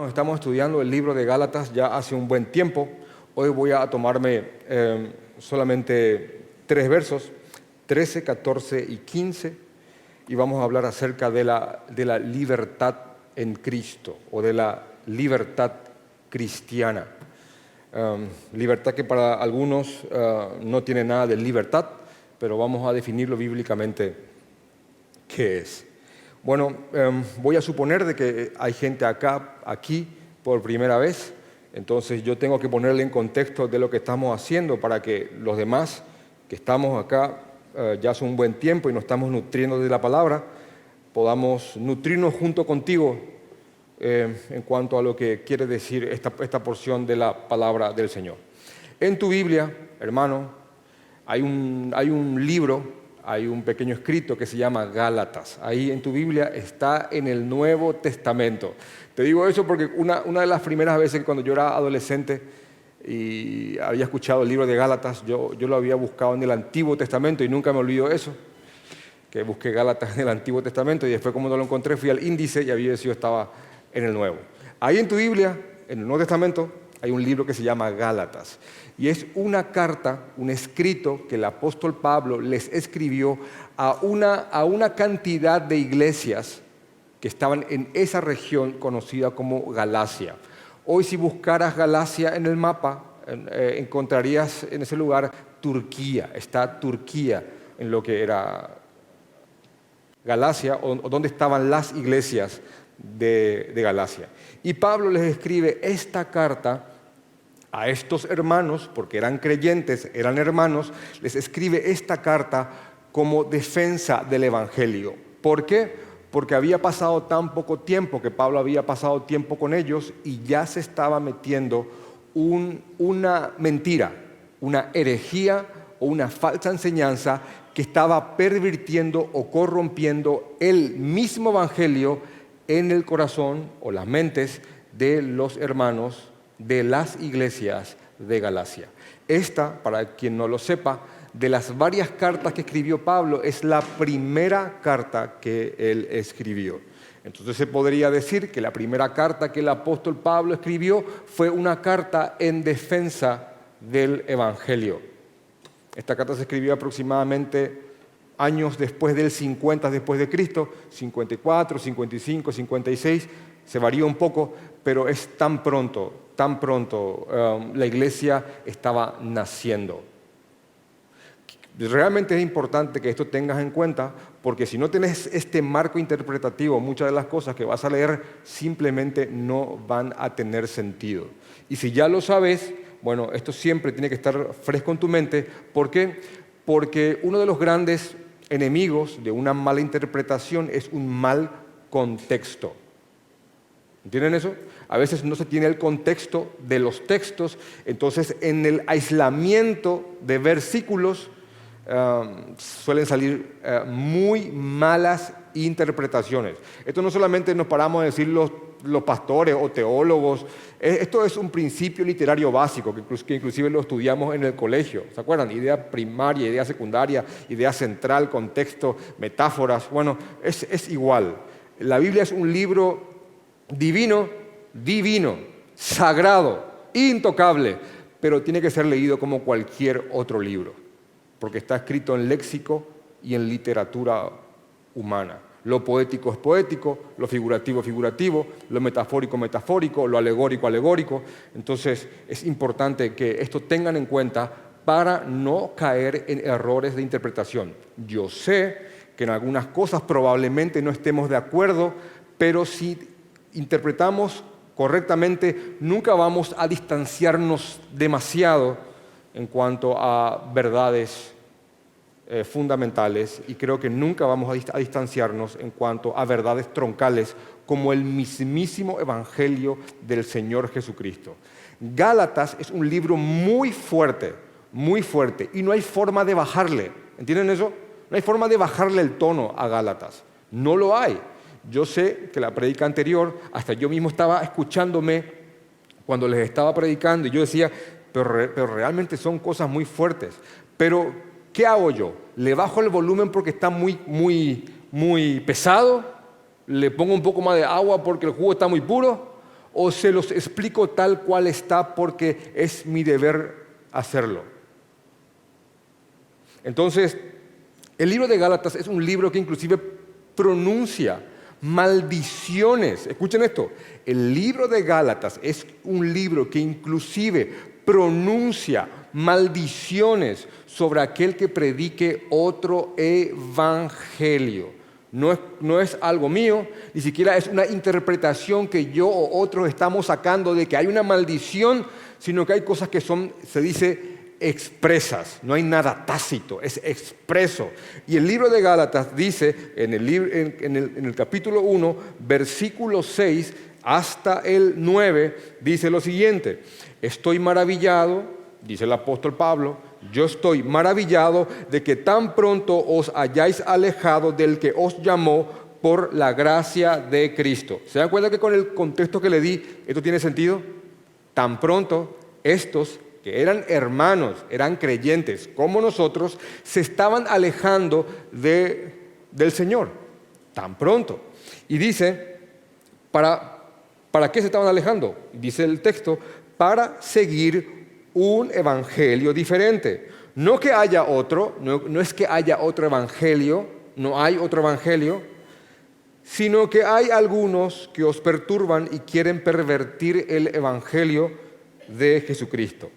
estamos estudiando el libro de Gálatas ya hace un buen tiempo. Hoy voy a tomarme solamente 3 versos, 13, 14 y 15, y vamos a hablar acerca de la libertad en Cristo o de la libertad cristiana. Libertad que para algunos no tiene nada de libertad, pero vamos a definirlo bíblicamente qué es. Bueno, voy a suponer de que hay gente aquí por primera vez, entonces yo tengo que ponerle en contexto de lo que estamos haciendo para que los demás que estamos acá ya hace un buen tiempo y nos estamos nutriendo de la palabra, podamos nutrirnos junto contigo en cuanto a lo que quiere decir esta porción de la palabra del Señor. En tu Biblia, hermano, hay un libro, hay un pequeño escrito que se llama Gálatas. Ahí en tu Biblia está en el Nuevo Testamento. Te digo eso porque una de las primeras veces cuando yo era adolescente y había escuchado el libro de Gálatas, yo lo había buscado en el Antiguo Testamento y nunca me olvido eso, que busqué Gálatas en el Antiguo Testamento y después como no lo encontré fui al índice y había decidido estaba en el Nuevo. Ahí en tu Biblia, en el Nuevo Testamento, hay un libro que se llama Gálatas. Y es una carta, un escrito que el apóstol Pablo les escribió a una cantidad de iglesias que estaban en esa región conocida como Galacia. Hoy si buscaras Galacia en el mapa, encontrarías en ese lugar Turquía. Está Turquía en lo que era Galacia, o donde estaban las iglesias de Galacia. Y Pablo les escribe esta carta a estos hermanos, porque eran creyentes, eran hermanos, les escribe esta carta como defensa del Evangelio. ¿Por qué? Porque había pasado tan poco tiempo, que Pablo había pasado tiempo con ellos y ya se estaba metiendo una mentira, una herejía o una falsa enseñanza que estaba pervirtiendo o corrompiendo el mismo Evangelio en el corazón o las mentes de los hermanos de las iglesias de Galacia. Esta, para quien no lo sepa, de las varias cartas que escribió Pablo, es la primera carta que él escribió. Entonces se podría decir que la primera carta que el apóstol Pablo escribió fue una carta en defensa del Evangelio. Esta carta se escribió aproximadamente años después del 50 después de Cristo, 54, 55, 56, se varía un poco, pero es tan pronto, la iglesia estaba naciendo. Realmente es importante que esto tengas en cuenta, porque si no tienes este marco interpretativo, muchas de las cosas que vas a leer simplemente no van a tener sentido. Y si ya lo sabes, bueno, esto siempre tiene que estar fresco en tu mente. ¿Por qué? Porque uno de los grandes enemigos de una mala interpretación es un mal contexto. ¿Entienden eso? A veces no se tiene el contexto de los textos, entonces en el aislamiento de versículos suelen salir muy malas interpretaciones. Esto no solamente nos paramos a decir los pastores o teólogos, esto es un principio literario básico que inclusive lo estudiamos en el colegio. ¿Se acuerdan? Idea primaria, idea secundaria, idea central, contexto, metáforas. Bueno, es igual. La Biblia es un libro divino, sagrado, intocable, pero tiene que ser leído como cualquier otro libro, porque está escrito en léxico y en literatura humana. Lo poético es poético, lo figurativo es figurativo, lo metafórico es metafórico, lo alegórico es alegórico. Entonces es importante que esto tengan en cuenta para no caer en errores de interpretación. Yo sé que en algunas cosas probablemente no estemos de acuerdo, pero si interpretamos correctamente, nunca vamos a distanciarnos demasiado en cuanto a verdades fundamentales, y creo que nunca vamos a distanciarnos en cuanto a verdades troncales como el mismísimo Evangelio del Señor Jesucristo. Gálatas es un libro muy fuerte, y no hay forma de bajarle. ¿Entienden eso? No hay forma de bajarle el tono a Gálatas. No lo hay. Yo sé que la prédica anterior, hasta yo mismo estaba escuchándome cuando les estaba predicando y yo decía, pero realmente son cosas muy fuertes. Pero, ¿qué hago yo? ¿Le bajo el volumen porque está muy pesado? ¿Le pongo un poco más de agua porque el jugo está muy puro? o se los explico tal cual está porque es mi deber hacerlo. Entonces, el libro de Gálatas es un libro que inclusive pronuncia maldiciones. Escuchen esto, el libro de Gálatas es un libro que inclusive pronuncia maldiciones sobre aquel que predique otro evangelio. No es algo mío, ni siquiera es una interpretación que yo o otros estamos sacando de que hay una maldición, sino que hay cosas que son, se dice, expresas. No hay nada tácito, es expreso. Y el libro de Gálatas dice, en el capítulo 1, versículo 6 hasta el 9, dice lo siguiente: estoy maravillado, dice el apóstol Pablo, yo estoy maravillado de que tan pronto os hayáis alejado del que os llamó por la gracia de Cristo. ¿Se dan cuenta que con el contexto que le di, esto tiene sentido? Tan pronto estos que eran hermanos, eran creyentes como nosotros, se estaban alejando del Señor. Tan pronto. Y dice, ¿para qué se estaban alejando? Dice el texto, para seguir un evangelio diferente. No que haya otro, no es que haya otro evangelio, no hay otro evangelio, sino que hay algunos que os perturban y quieren pervertir el evangelio de Jesucristo.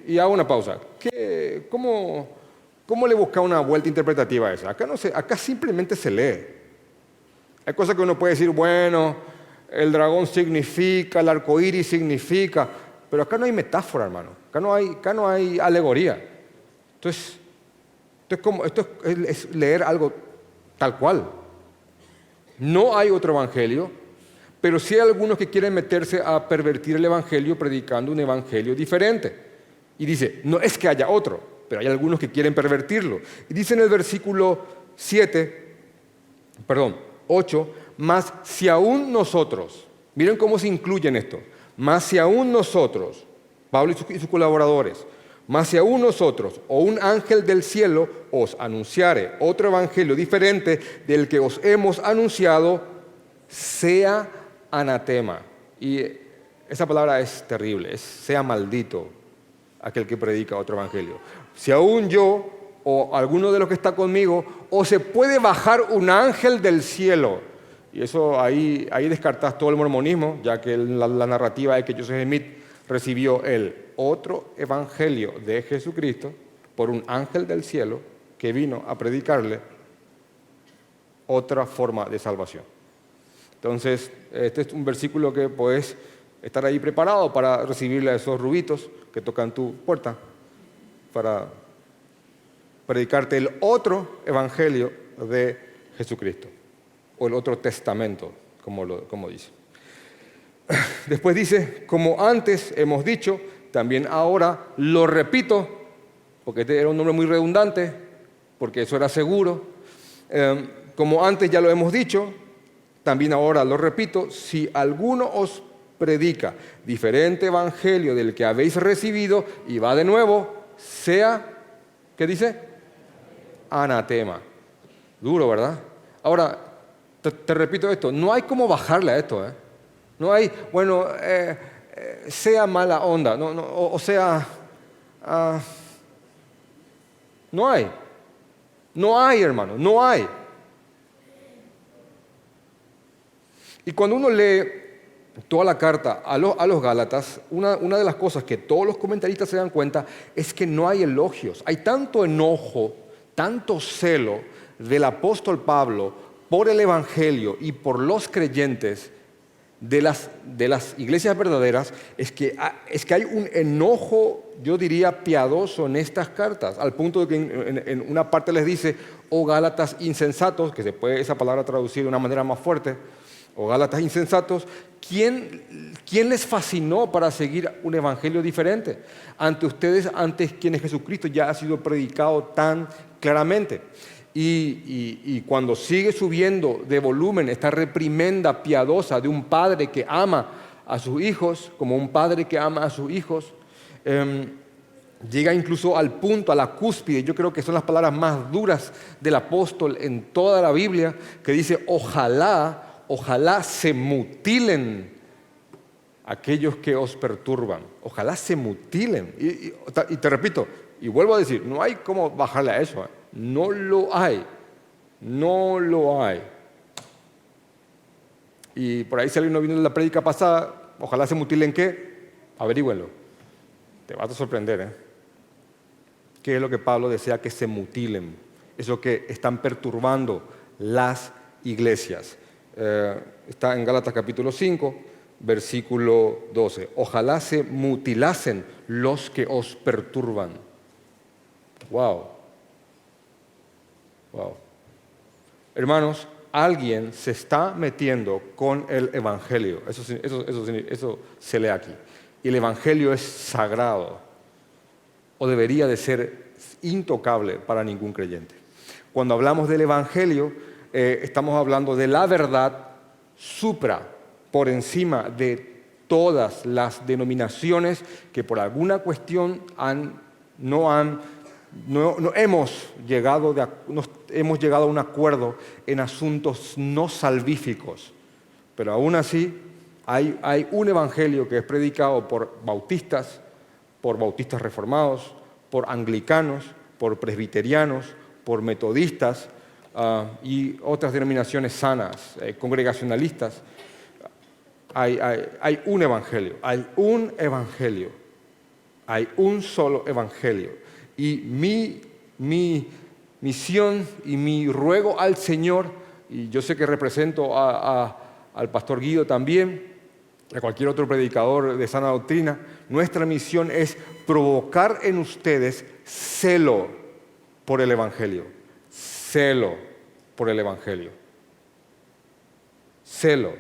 Y hago una pausa. ¿Cómo le busca una vuelta interpretativa a eso? Acá simplemente se lee. Hay cosas que uno puede decir, bueno, el dragón significa, el arco iris significa, pero acá no hay metáfora, hermano. Acá no hay alegoría. Entonces, esto es leer algo tal cual. No hay otro evangelio, pero sí hay algunos que quieren meterse a pervertir el evangelio predicando un evangelio diferente. Y dice, no es que haya otro, pero hay algunos que quieren pervertirlo. Y dice en el versículo 8, mas si aún nosotros, miren cómo se incluye en esto, mas si aún nosotros, Pablo y sus colaboradores, mas si aún nosotros o un ángel del cielo os anunciare otro evangelio diferente del que os hemos anunciado, sea anatema. Y esa palabra es terrible, sea maldito aquel que predica otro evangelio. Si aún yo o alguno de los que está conmigo, o se puede bajar un ángel del cielo. Y eso ahí descartas todo el mormonismo, ya que la narrativa es que Joseph Smith recibió el otro evangelio de Jesucristo por un ángel del cielo que vino a predicarle otra forma de salvación. Entonces, este es un versículo que puedes estar ahí preparado para recibirle a esos rubitos que tocan tu puerta, para predicarte el otro evangelio de Jesucristo, o el otro testamento, como dice. Después dice, como antes hemos dicho, también ahora lo repito, porque este era un nombre muy redundante, porque eso era seguro. Como antes ya lo hemos dicho, también ahora lo repito, si alguno os predica diferente evangelio del que habéis recibido, y va de nuevo, sea, ¿qué dice? Anatema. Duro, ¿verdad? Ahora, te repito esto, no hay cómo bajarle a esto, ¿eh? No hay, bueno, sea mala onda, o sea, no hay, hermano, no hay. Y cuando uno lee toda la carta a los Gálatas, una de las cosas que todos los comentaristas se dan cuenta es que no hay elogios. Hay tanto enojo, tanto celo del apóstol Pablo por el Evangelio y por los creyentes de las iglesias verdaderas, es que hay un enojo, yo diría, piadoso en estas cartas, al punto de que en una parte les dice, oh Gálatas insensatos, que se puede esa palabra traducir de una manera más fuerte, o Gálatas insensatos, ¿quién les fascinó para seguir un evangelio diferente ante ustedes, antes quienes Jesucristo ya ha sido predicado tan claramente? Y cuando sigue subiendo de volumen esta reprimenda piadosa de un padre que ama a sus hijos, como un padre que ama a sus hijos, llega incluso al punto, a la cúspide, yo creo que son las palabras más duras del apóstol en toda la Biblia, que dice, ojalá ojalá se mutilen aquellos que os perturban. Ojalá se mutilen. Y te repito, y vuelvo a decir, no hay cómo bajarle a eso. No lo hay. No lo hay. Y por ahí si alguien no vino de la prédica pasada, ojalá se mutilen ¿qué? Averígüenlo. Te vas a sorprender, ¿Qué es lo que Pablo desea que se mutilen? Eso que están perturbando las iglesias. Está en Gálatas capítulo 5, versículo 12. Ojalá se mutilasen los que os perturban. Wow. Wow. Hermanos, alguien se está metiendo con el Evangelio. Eso se lee aquí. Y el Evangelio es sagrado, o debería de ser intocable para ningún creyente. Cuando hablamos del Evangelio, estamos hablando de la verdad supra, por encima de todas las denominaciones que por alguna cuestión no hemos llegado a un acuerdo en asuntos no salvíficos. Pero aún así hay un evangelio que es predicado por bautistas reformados, por anglicanos, por presbiterianos, por metodistas y otras denominaciones sanas, congregacionalistas. Hay un evangelio, hay un solo evangelio. Y mi misión y mi ruego al Señor, y yo sé que represento al pastor Guido también, a cualquier otro predicador de sana doctrina, nuestra misión es provocar en ustedes celo por el Evangelio. Celo por el Evangelio. Celo.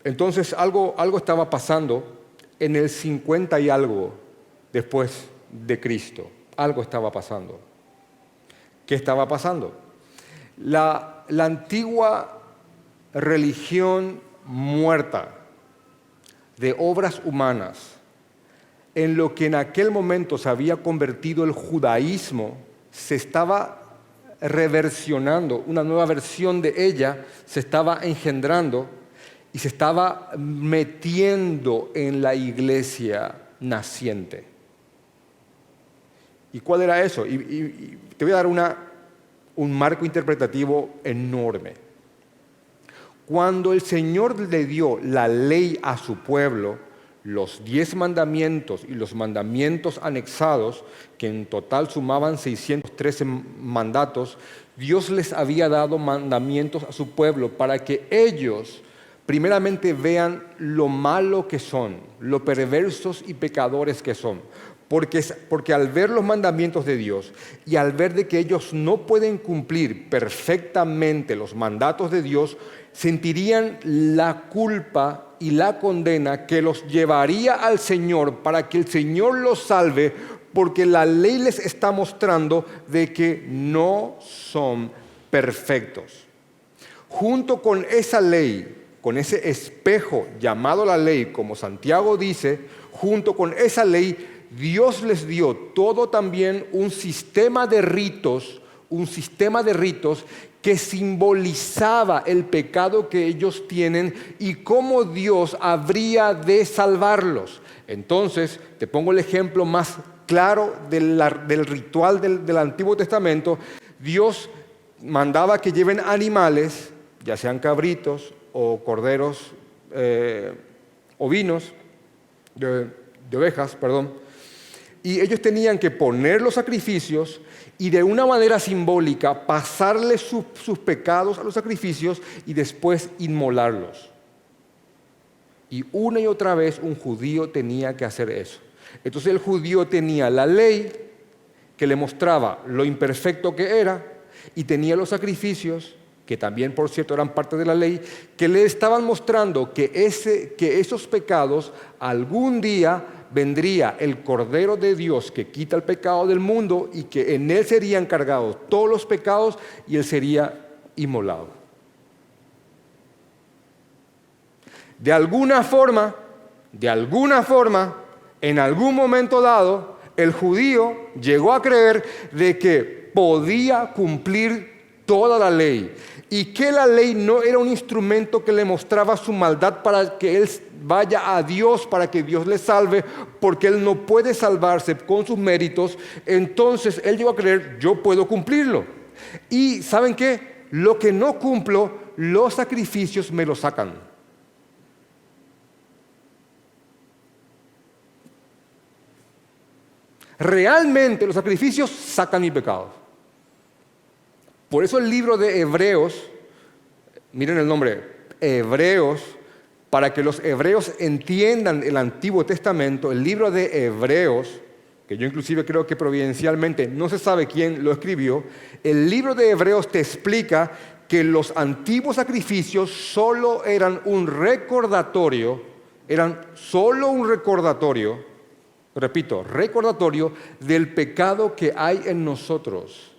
Entonces algo estaba pasando en el 50 y algo después de Cristo. Algo estaba pasando. ¿Qué estaba pasando? La antigua religión muerta de obras humanas, en lo que en aquel momento se había convertido el judaísmo, se estaba reversionando, una nueva versión de ella se estaba engendrando y se estaba metiendo en la iglesia naciente. ¿Y cuál era eso? Y te voy a dar un marco interpretativo enorme. Cuando el Señor le dio la ley a su pueblo, los 10 mandamientos y los mandamientos anexados, que en total sumaban 613 mandatos, Dios les había dado mandamientos a su pueblo para que ellos primeramente vean lo malo que son, lo perversos y pecadores que son. Porque al ver los mandamientos de Dios y al ver de que ellos no pueden cumplir perfectamente los mandatos de Dios, sentirían la culpa y la condena que los llevaría al Señor para que el Señor los salve, porque la ley les está mostrando de que no son perfectos. Junto con esa ley, con ese espejo llamado la ley, como Santiago dice, junto con esa ley, Dios les dio todo también un sistema de ritos que simbolizaba el pecado que ellos tienen y cómo Dios habría de salvarlos. Entonces, te pongo el ejemplo más claro del ritual del Antiguo Testamento. Dios mandaba que lleven animales, ya sean cabritos o corderos, ovinos, de ovejas, perdón. Y ellos tenían que poner los sacrificios y de una manera simbólica pasarle sus pecados a los sacrificios y después inmolarlos. Y una y otra vez un judío tenía que hacer eso. Entonces el judío tenía la ley que le mostraba lo imperfecto que era y tenía los sacrificios, que también por cierto eran parte de la ley, que le estaban mostrando que esos pecados algún día vendría el Cordero de Dios que quita el pecado del mundo y que en él serían cargados todos los pecados y él sería inmolado. De alguna forma, en algún momento dado, el judío llegó a creer de que podía cumplir toda la ley y que la ley no era un instrumento que le mostraba su maldad para que él vaya a Dios, para que Dios le salve, porque él no puede salvarse con sus méritos. Entonces él llegó a creer, yo puedo cumplirlo. Y ¿saben qué? Lo que no cumplo, los sacrificios me lo sacan. Realmente los sacrificios sacan mi pecado. Por eso el libro de Hebreos, miren el nombre, Hebreos, para que los hebreos entiendan el Antiguo Testamento, el libro de Hebreos, que yo inclusive creo que providencialmente no se sabe quién lo escribió, el libro de Hebreos te explica que los antiguos sacrificios solo eran un recordatorio, repito, recordatorio del pecado que hay en nosotros.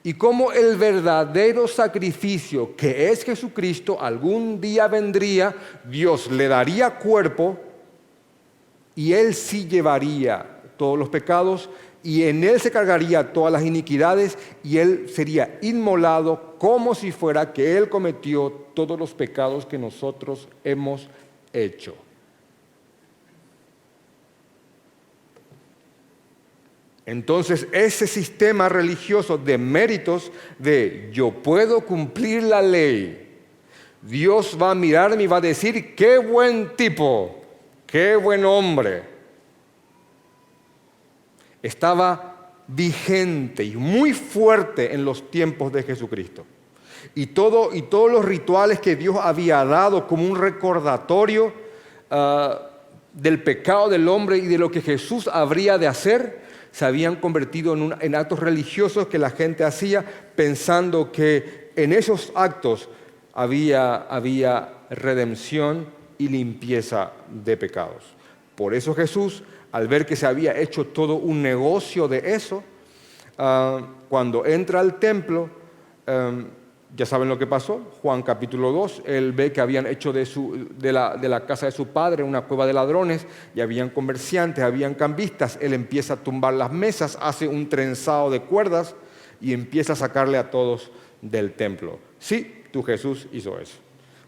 Y como el verdadero sacrificio, que es Jesucristo, algún día vendría, Dios le daría cuerpo y Él sí llevaría todos los pecados y en Él se cargaría todas las iniquidades y Él sería inmolado como si fuera que Él cometió todos los pecados que nosotros hemos hecho. Entonces, ese sistema religioso de méritos, de yo puedo cumplir la ley, Dios va a mirarme y va a decir, qué buen tipo, qué buen hombre. Estaba vigente y muy fuerte en los tiempos de Jesucristo. Y todos los rituales que Dios había dado como un recordatorio del pecado del hombre y de lo que Jesús habría de hacer, se habían convertido en actos religiosos que la gente hacía pensando que en esos actos había redención y limpieza de pecados. Por eso Jesús, al ver que se había hecho todo un negocio de eso, cuando entra al templo, ya saben lo que pasó, Juan capítulo 2, él ve que habían hecho de la casa de su padre una cueva de ladrones y habían comerciantes, habían cambistas. Él empieza a tumbar las mesas, hace un trenzado de cuerdas y empieza a sacarle a todos del templo. Sí, tu Jesús hizo eso.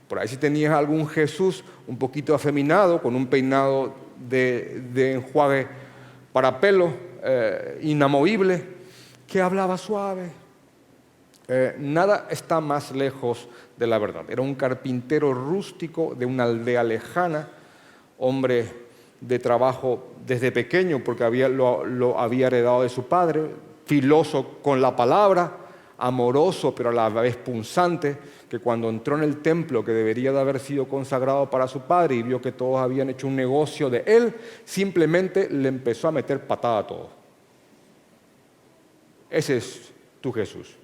Por ahí si tenías algún Jesús un poquito afeminado, con un peinado de enjuague para pelo, inamovible, que hablaba suave. Nada está más lejos de la verdad. Era un carpintero rústico de una aldea lejana, hombre de trabajo desde pequeño porque lo había heredado de su padre, filoso con la palabra, amoroso pero a la vez punzante, que cuando entró en el templo que debería de haber sido consagrado para su padre y vio que todos habían hecho un negocio de él, simplemente le empezó a meter patada a todo. Ese es tu Jesús.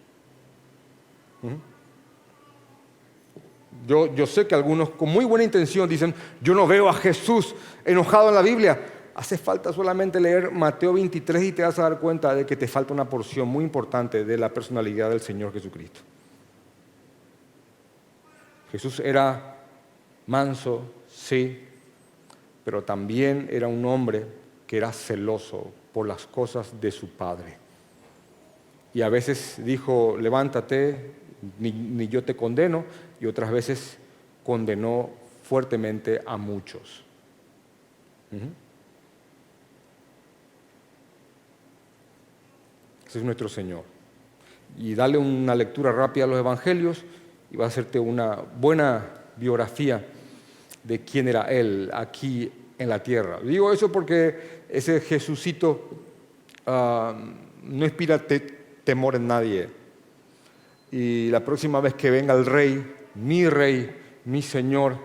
Yo sé que algunos con muy buena intención dicen, yo no veo a Jesús enojado en la Biblia. Hace falta solamente leer Mateo 23 y te vas a dar cuenta de que te falta una porción muy importante de la personalidad del Señor Jesucristo. Jesús era manso, sí, pero también era un hombre que era celoso por las cosas de su Padre. Y a veces dijo, levántate, ni yo te condeno, y otras veces condenó fuertemente a muchos. Ese es nuestro Señor. Y dale una lectura rápida a los evangelios y va a hacerte una buena biografía de quién era Él aquí en la tierra. Digo eso porque ese Jesucito no inspira temor en nadie. Y la próxima vez que venga el Rey, mi Señor,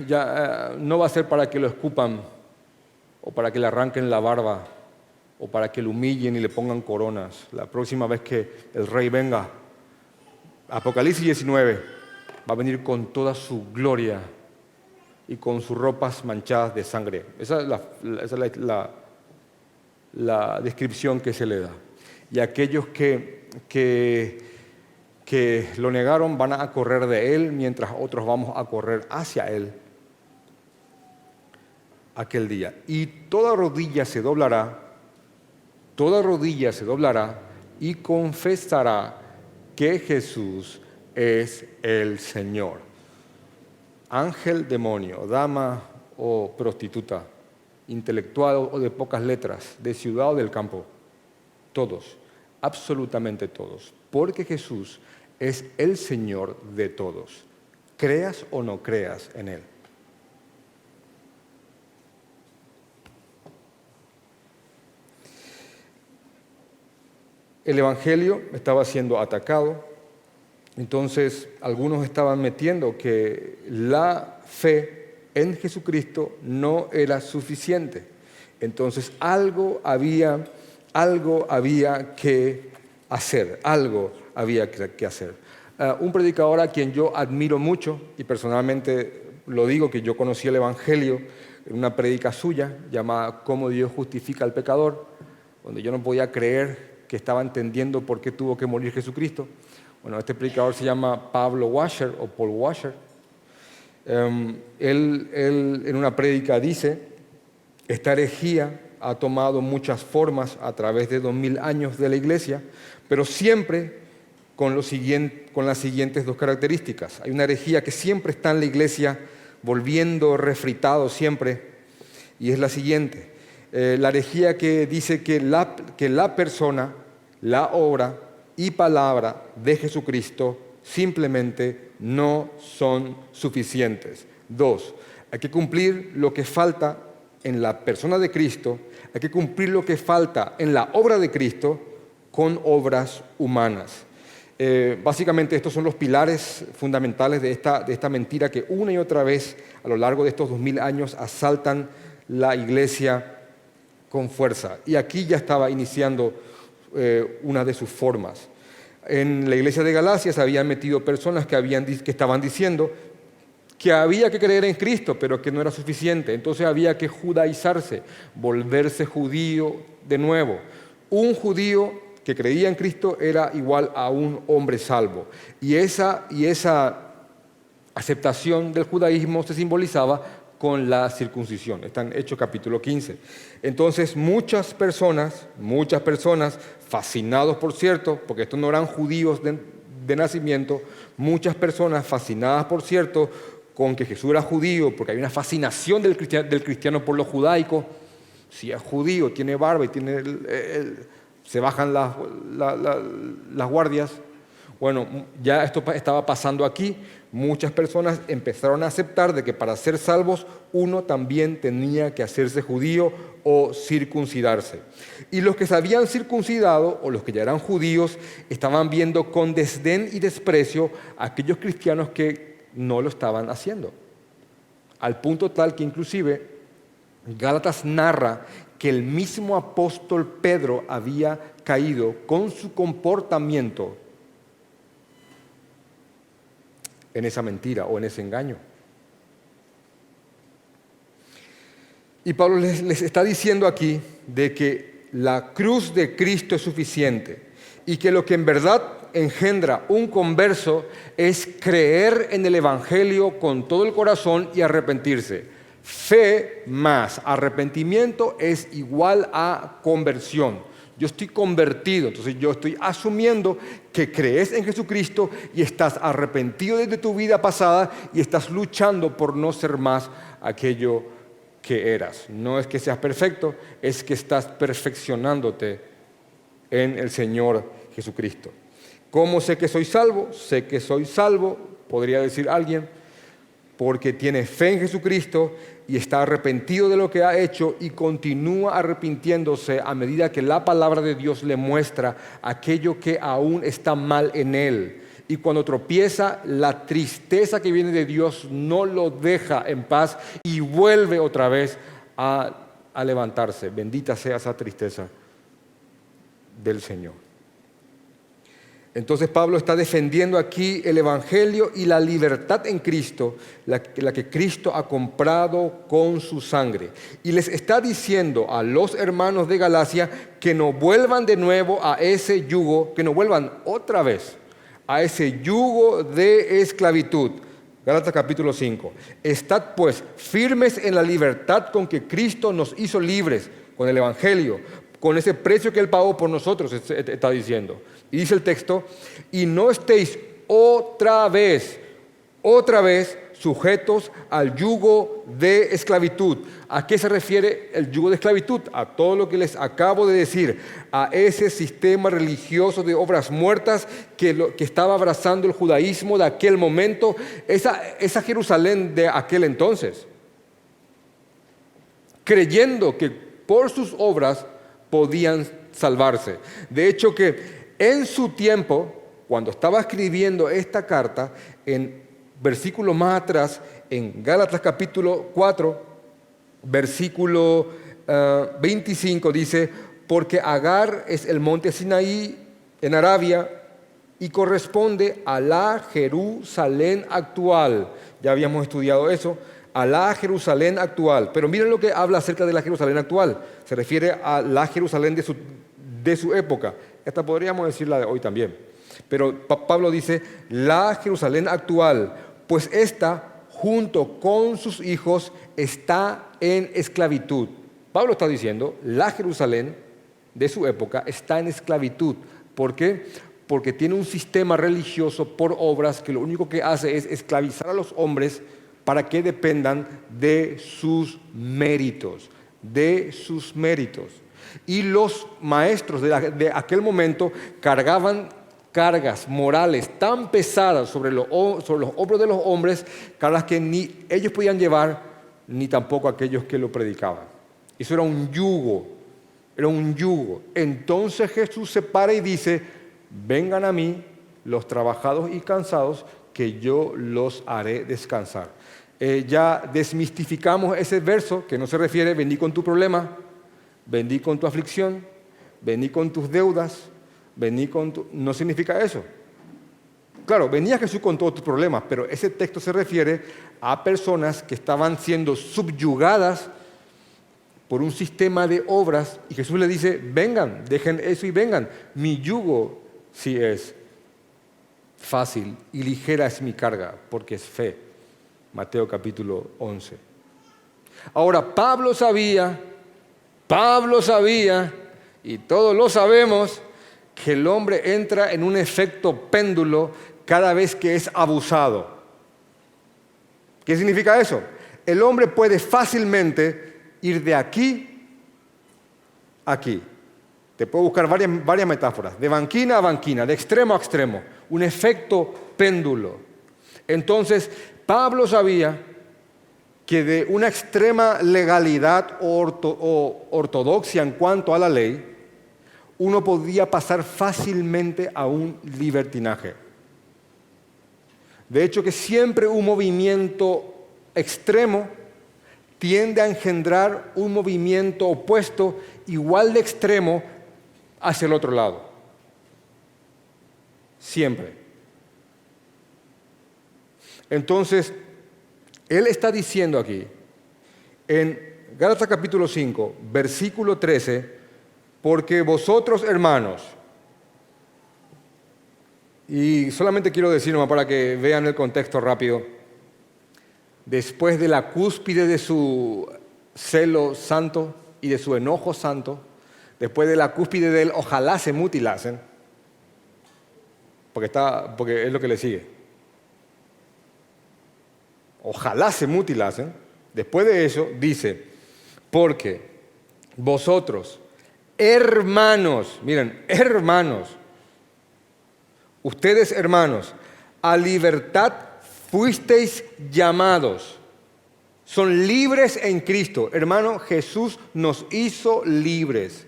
ya no va a ser para que lo escupan o para que le arranquen la barba o para que lo humillen y le pongan coronas. La próxima vez que el Rey venga, Apocalipsis 19, va a venir con toda su gloria y con sus ropas manchadas de sangre. Esa es la descripción que se le da. Y aquellos que lo negaron van a correr de Él, mientras otros vamos a correr hacia Él. aquel día. Y toda rodilla se doblará y confesará que Jesús es el Señor. Ángel, demonio, dama o prostituta, intelectual o de pocas letras, de ciudad o del campo, todos, absolutamente todos, porque Jesús es el Señor de todos, creas o no creas en Él. El Evangelio estaba siendo atacado, entonces algunos estaban metiendo que la fe en Jesucristo no era suficiente. Entonces algo había que hacer, Un predicador a quien yo admiro mucho, y personalmente lo digo, que yo conocí el Evangelio en una prédica suya llamada «Cómo Dios justifica al pecador», donde yo no podía creer que estaba entendiendo por qué tuvo que morir Jesucristo. Bueno, este predicador se llama Paul Washer. Él en una prédica dice: esta herejía ha tomado muchas formas a través de 2000 años de la Iglesia, pero siempre con las siguientes dos características. Hay una herejía que siempre está en la Iglesia, volviendo refritado siempre, y es la siguiente. La herejía que dice que la persona, la obra y palabra de Jesucristo simplemente no son suficientes. 2, hay que cumplir lo que falta en la persona de Cristo, hay que cumplir lo que falta en la obra de Cristo con obras humanas. Básicamente estos son los pilares fundamentales de esta mentira que una y otra vez a lo largo de estos 2000 años asaltan la Iglesia con fuerza. Y aquí ya estaba iniciando una de sus formas. En la iglesia de Galacia se habían metido personas que estaban diciendo que había que creer en Cristo, pero que no era suficiente. Entonces había que judaizarse, volverse judío de nuevo. Un judío que creía en Cristo era igual a un hombre salvo. Y esa aceptación del judaísmo se simbolizaba con la circuncisión. Está en Hechos capítulo 15. Entonces muchas personas, fascinados por cierto, porque estos no eran judíos de nacimiento, muchas personas fascinadas por cierto con que Jesús era judío, porque hay una fascinación del cristiano por lo judaico. Si es judío, tiene barba y se bajan las guardias. Bueno, ya esto estaba pasando aquí. Muchas personas empezaron a aceptar de que para ser salvos uno también tenía que hacerse judío o circuncidarse. Y los que se habían circuncidado o los que ya eran judíos estaban viendo con desdén y desprecio a aquellos cristianos que no lo estaban haciendo. Al punto tal que inclusive Gálatas narra que el mismo apóstol Pedro había caído con su comportamiento en esa mentira o en ese engaño. Y Pablo les está diciendo aquí de que la cruz de Cristo es suficiente y que lo que en verdad engendra un converso es creer en el Evangelio con todo el corazón y arrepentirse. Fe más arrepentimiento es igual a conversión. Yo estoy convertido, entonces yo estoy asumiendo que crees en Jesucristo y estás arrepentido de tu vida pasada y estás luchando por no ser más aquello que eras. No es que seas perfecto, es que estás perfeccionándote en el Señor Jesucristo. ¿Cómo sé que soy salvo? Sé que soy salvo, podría decir alguien, porque tiene fe en Jesucristo y está arrepentido de lo que ha hecho y continúa arrepintiéndose a medida que la palabra de Dios le muestra aquello que aún está mal en él. Y cuando tropieza, la tristeza que viene de Dios no lo deja en paz y vuelve otra vez a levantarse. Bendita sea esa tristeza del Señor. Entonces Pablo está defendiendo aquí el Evangelio y la libertad en Cristo, la que Cristo ha comprado con su sangre. Y les está diciendo a los hermanos de Galacia que no vuelvan de nuevo a ese yugo, que no vuelvan otra vez a ese yugo de esclavitud. Gálatas capítulo 5. Estad pues firmes en la libertad con que Cristo nos hizo libres, con el Evangelio, con ese precio que Él pagó por nosotros, está diciendo. Y dice el texto, y no estéis otra vez sujetos al yugo de esclavitud. ¿A qué se refiere el yugo de esclavitud? A todo lo que les acabo de decir, a ese sistema religioso de obras muertas que estaba abrazando el judaísmo de aquel momento, esa Jerusalén de aquel entonces, creyendo que por sus obras podían salvarse. De hecho que en su tiempo, cuando estaba escribiendo esta carta, en versículo más atrás, en Gálatas capítulo 4, versículo 25, dice, porque Agar es el monte Sinaí en Arabia y corresponde a la Jerusalén actual. Ya habíamos estudiado eso, a la Jerusalén actual. Pero miren lo que habla acerca de la Jerusalén actual. Se refiere a la Jerusalén de su época. Esta podríamos decir la de hoy también. Pero Pablo dice, la Jerusalén actual, pues esta, junto con sus hijos, está en esclavitud. Pablo está diciendo, la Jerusalén de su época está en esclavitud. ¿Por qué? Porque tiene un sistema religioso por obras que lo único que hace es esclavizar a los hombres para que dependan de sus méritos, Y los maestros de aquel momento cargaban cargas morales tan pesadas sobre los hombros de los hombres, cargas que ni ellos podían llevar, ni tampoco aquellos que lo predicaban. Eso era un yugo. Entonces Jesús se para y dice, vengan a mí los trabajados y cansados, que yo los haré descansar. Ya desmistificamos ese verso que no se refiere, vení con tu problema, vení con tu aflicción, vení con tus deudas, no significa eso. Claro, venía Jesús con todos tus problemas, pero ese texto se refiere a personas que estaban siendo subyugadas por un sistema de obras y Jesús le dice, vengan, dejen eso y vengan. Mi yugo sí es fácil y ligera es mi carga, porque es fe. Mateo capítulo 11. Ahora, Pablo sabía, y todos lo sabemos, que el hombre entra en un efecto péndulo cada vez que es abusado. ¿Qué significa eso? El hombre puede fácilmente ir de aquí a aquí. Te puedo buscar varias metáforas, de banquina a banquina, de extremo a extremo, un efecto péndulo. Entonces, Pablo sabía que de una extrema legalidad o ortodoxia en cuanto a la ley, uno podía pasar fácilmente a un libertinaje. De hecho, que siempre un movimiento extremo tiende a engendrar un movimiento opuesto, igual de extremo, hacia el otro lado. Siempre. Entonces, él está diciendo aquí, en Gálatas capítulo 5, versículo 13, porque vosotros, hermanos, y solamente quiero decir nomás para que vean el contexto rápido, después de la cúspide de su celo santo y de su enojo santo, después de la cúspide del ojalá se mutilasen, porque es lo que le sigue. Ojalá se mutilasen. Después de eso dice, porque vosotros, hermanos, miren, hermanos, ustedes hermanos, a libertad fuisteis llamados. Son libres en Cristo. Hermano, Jesús nos hizo libres.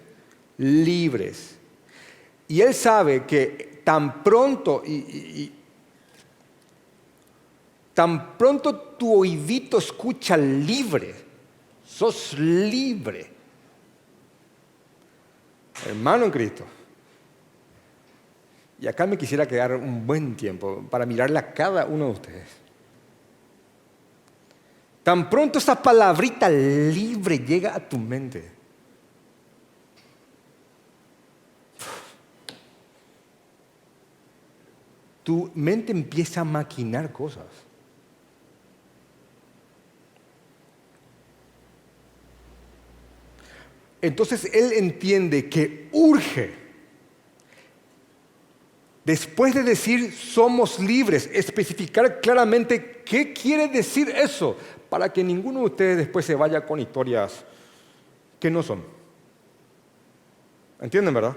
Y Él sabe que tan pronto tan pronto tu oídito escucha libre, sos libre. Hermano en Cristo. Y acá me quisiera quedar un buen tiempo para mirarle a cada uno de ustedes. Tan pronto esa palabrita libre llega a tu mente, tu mente empieza a maquinar cosas. Entonces él entiende que urge, después de decir somos libres, especificar claramente qué quiere decir eso, para que ninguno de ustedes después se vaya con historias que no son. ¿Entienden, verdad?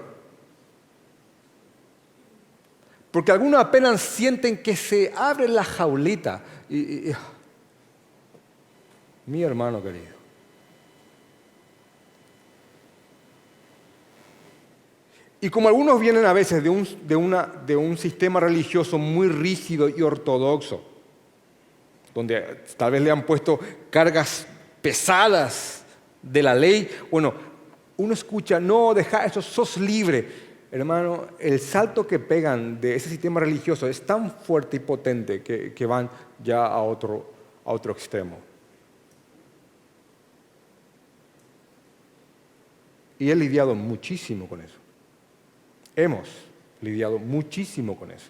Porque algunos apenas sienten que se abre la jaulita. Mi hermano querido. Y como algunos vienen a veces de un sistema religioso muy rígido y ortodoxo, donde tal vez le han puesto cargas pesadas de la ley, bueno, uno escucha, no, deja eso, sos libre. Hermano, el salto que pegan de ese sistema religioso es tan fuerte y potente que van ya a otro extremo. Y he lidiado muchísimo con eso. Hemos lidiado muchísimo con eso.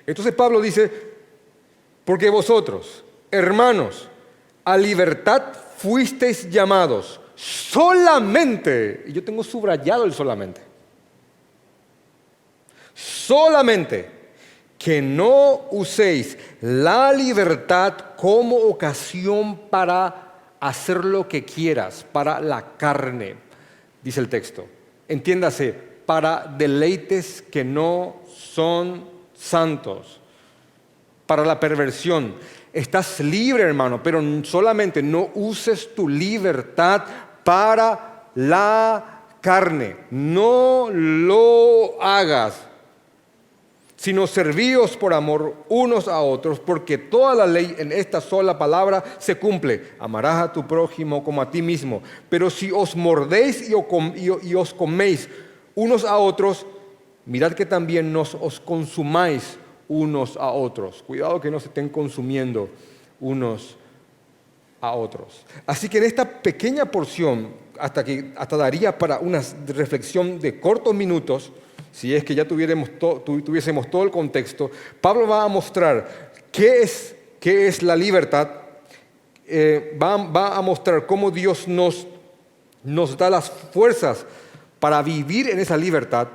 Entonces Pablo dice, porque vosotros, hermanos, a libertad fuisteis llamados solamente, y yo tengo subrayado el solamente, solamente que no uséis la libertad como ocasión para hacer lo que quieras, para la carne, dice el texto. Entiéndase, para deleites que no son santos, para la perversión. Estás libre, hermano, pero solamente no uses tu libertad para la carne. No lo hagas, sino servíos por amor unos a otros, porque toda la ley en esta sola palabra se cumple. Amarás a tu prójimo como a ti mismo. Pero si os mordéis y os coméis unos a otros, mirad que también no os consumáis unos a otros. Cuidado que no se estén consumiendo unos a otros. Así que en esta pequeña porción, hasta daría para una reflexión de cortos minutos, si es que ya tuviésemos todo el contexto, Pablo va a mostrar qué es la libertad, va a mostrar cómo Dios nos da las fuerzas para vivir en esa libertad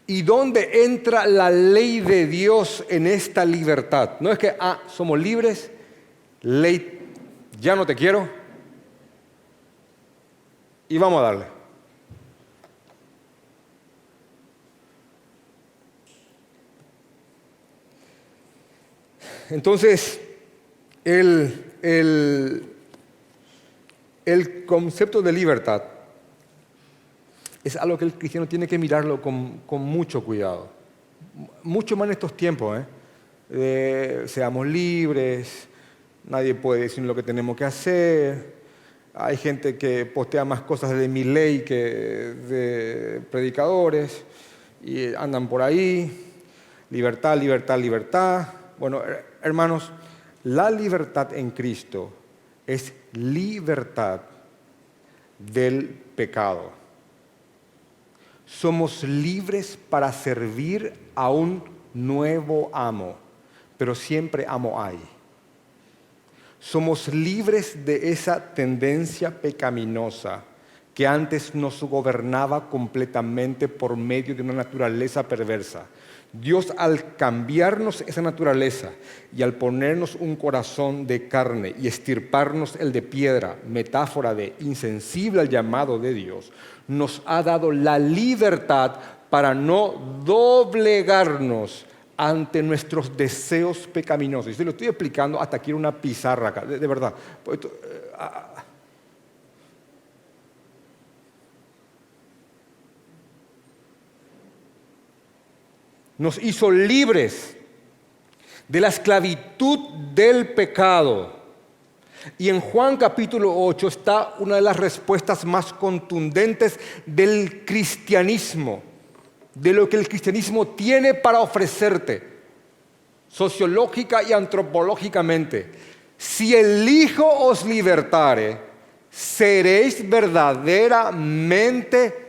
y dónde entra la ley de Dios en esta libertad. No es que, somos libres, ley, ya no te quiero y vamos a darle. Entonces, el concepto de libertad es algo que el cristiano tiene que mirarlo con mucho cuidado. Mucho más en estos tiempos. Seamos libres, nadie puede decir lo que tenemos que hacer. Hay gente que postea más cosas de mi ley que de predicadores y andan por ahí. Libertad, libertad, libertad. Bueno, hermanos, la libertad en Cristo es libertad del pecado. Somos libres para servir a un nuevo amo, pero siempre amo hay. Somos libres de esa tendencia pecaminosa que antes nos gobernaba completamente por medio de una naturaleza perversa. Dios, al cambiarnos esa naturaleza y al ponernos un corazón de carne y estirparnos el de piedra, metáfora de insensible al llamado de Dios, nos ha dado la libertad para no doblegarnos ante nuestros deseos pecaminosos. Y se lo estoy explicando, hasta quiero una pizarra acá, de verdad. Nos hizo libres de la esclavitud del pecado. Y en Juan capítulo 8 está una de las respuestas más contundentes del cristianismo, de lo que el cristianismo tiene para ofrecerte, sociológica y antropológicamente. Si el Hijo os libertare, seréis verdaderamente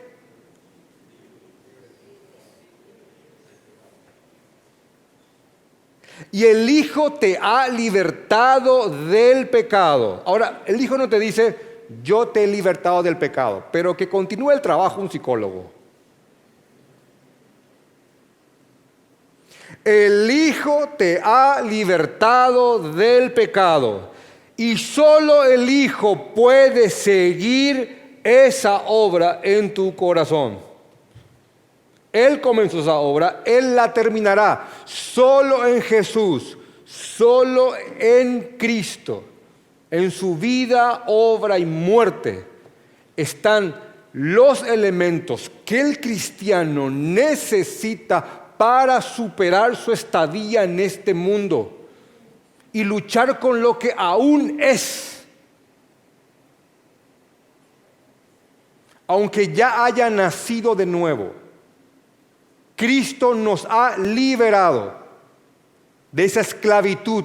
y el Hijo te ha libertado del pecado. Ahora, el Hijo no te dice, yo te he libertado del pecado, pero que continúe el trabajo un psicólogo. El Hijo te ha libertado del pecado y solo el Hijo puede seguir esa obra en tu corazón. Él comenzó esa obra, Él la terminará. Solo en Jesús, solo en Cristo, en su vida, obra y muerte, están los elementos que el cristiano necesita para superar su estadía en este mundo y luchar con lo que aún es. Aunque ya haya nacido de nuevo, Cristo nos ha liberado de esa esclavitud.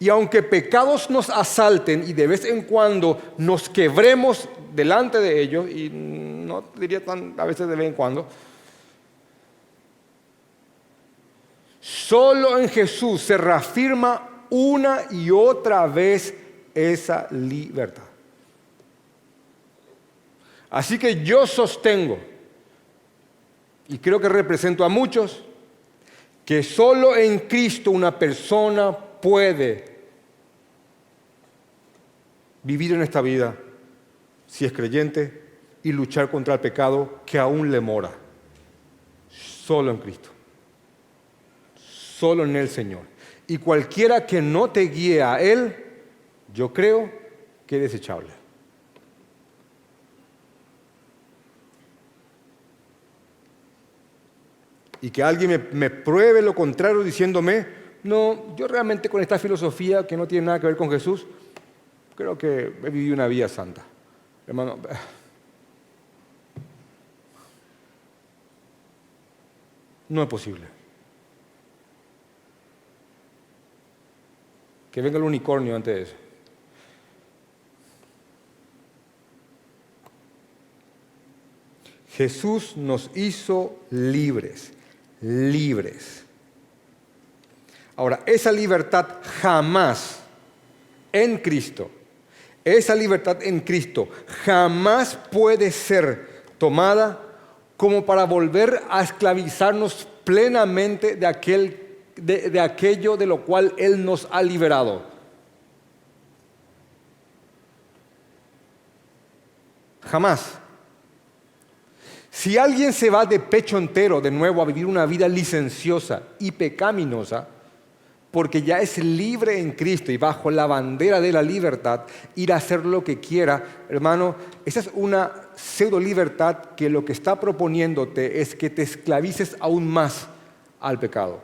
Y aunque pecados nos asalten y de vez en cuando nos quebremos delante de ellos, y no diría tan a veces de vez en cuando, solo en Jesús se reafirma una y otra vez esa libertad. Así que yo sostengo, y creo que represento a muchos, que solo en Cristo una persona puede vivir en esta vida, si es creyente, y luchar contra el pecado que aún le mora. Solo en Cristo. Solo en el Señor. Y cualquiera que no te guíe a Él, yo creo que es desechable. Y que alguien me pruebe lo contrario diciéndome, no, yo realmente con esta filosofía que no tiene nada que ver con Jesús, creo que he vivido una vida santa. Hermano, no es posible. Que venga el unicornio antes de eso. Jesús nos hizo libres. Libres. Ahora, esa libertad jamás en Cristo, esa libertad en Cristo jamás puede ser tomada como para volver a esclavizarnos plenamente de aquello de lo cual Él nos ha liberado. Jamás. Si alguien se va de pecho entero de nuevo a vivir una vida licenciosa y pecaminosa, porque ya es libre en Cristo y bajo la bandera de la libertad, ir a hacer lo que quiera, hermano, esa es una pseudo libertad que lo que está proponiéndote es que te esclavices aún más al pecado.